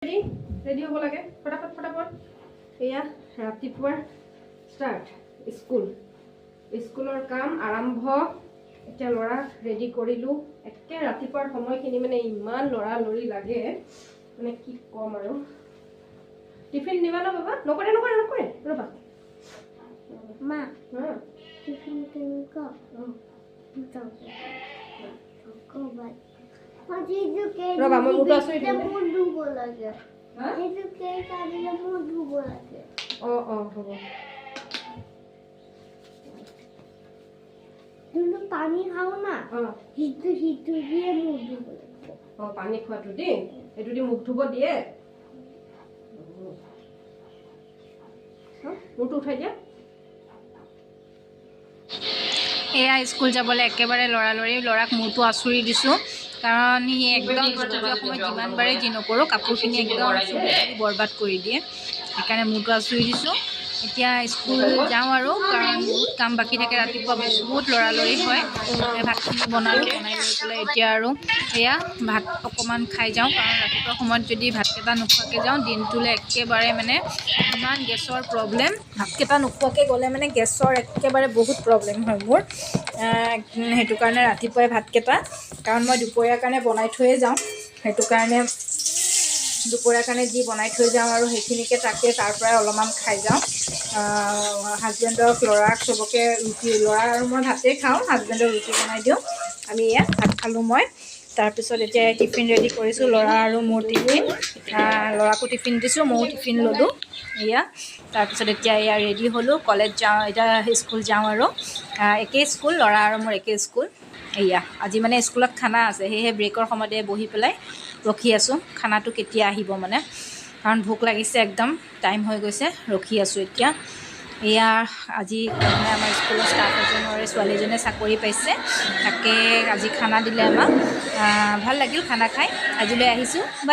ready हो लगे फटाफट फटाफट एया रातिपुৱাৰ स्टार्ट स्कूलर काम आरम्भ এতিয়া লৰা ৰেডি কৰিলো একে ৰাতিপুৱাৰ সময়খিনি মানে ইমান লৰা লৰি লাগে মানে কি কম আৰু টিফিন নিবা না বাবা নকৰে নকৰে নকৰে ৰবা মা টিফিন কেনেকা ৰবা মই মুটো আছো লাগে এইটো কেক আনিলে মোৰ ধুব লাগে হ'ব দুটো পানী খাও না হিটু দিয়ে মুখ ধুব লাগে পানী খোৱাটো দেই এইটো দি মুখ ধুব দিয়ে মুটো উঠাই দিয়া এয়া স্কুল যাবলৈ একেবাৰে ল'ৰাক মূৰটো আঁচুৰি দিছোঁ কাৰণ সি একদম স্কুল যোৱাৰ সময়ত যিমানবাৰে যি নকৰোঁ কাপোৰখিনি একদম বৰবাদ কৰি দিয়ে সেইকাৰণে মূৰটো আঁচুৰি দিছোঁ এতিয়া স্কুল যাওঁ আৰু কাৰণ বহুত কাম বাকী থাকে ৰাতিপুৱা বহুত লৰালৰি হয় ভাতখিনি বনাই লৈ পেলাই এতিয়া আৰু এয়া ভাত অকণমান খাই যাওঁ কাৰণ ৰাতিপুৱা সময়ত যদি ভাতকেইটা নোখোৱাকৈ যাওঁ দিনটোলৈ একেবাৰে মানে ইমান গেছৰ প্ৰব্লেম ভাতকেইটা নোখোৱাকৈ গ'লে মানে গেছৰ একেবাৰে বহুত প্ৰব্লেম হয় মোৰ সেইটো কাৰণে ৰাতিপুৱাই ভাতকেইটা কাৰণ মই দুপৰীয়াৰ কাৰণে বনাই থৈয়ে যাওঁ সেইটো কাৰণে দুপৰীয়াৰ কাৰণে যি বনাই থৈ যাওঁ আৰু সেইখিনিকে তাৰ পৰাই অলপমান খাই যাওঁ হাজবেণ্ডক ল'ৰাক চবকে ৰুটি ল'ৰা আৰু মই ভাতেই খাওঁ হাজবেণ্ডক ৰুটি বনাই দিওঁ আমি ইয়াত ভাত খালোঁ মই তাৰপিছত এতিয়া টিফিন ৰেডি কৰিছোঁ ল'ৰা আৰু মোৰ টিফিন ল'ৰাকো টিফিন দিছোঁ ময়ো টিফিন ল'লোঁ এয়া তাৰপিছত এতিয়া এয়া ৰেডি হ'লোঁ কলেজ যাওঁ এতিয়া স্কুল যাওঁ আৰু একেই স্কুল ল'ৰা আৰু মোৰ একেই স্কুল এয়া আজি মানে স্কুলত খানা আছে সেয়েহে ব্ৰেকৰ সময়তে বহি পেলাই ৰখি আছোঁ খানাটো কেতিয়া আহিব মানে কাৰণ ভোক লাগিছে একদম টাইম হৈ গৈছে ৰখি আছোঁ এতিয়া এয়া আজি মানে আমাৰ স্কুলৰ ষ্টাফ এজনৰে ছোৱালীজনীয়ে চাকৰি পাইছে তাকে আজি খানা দিলে আমাক ভাল লাগিল খানা খাই আজিলৈ আহিছোঁ বাই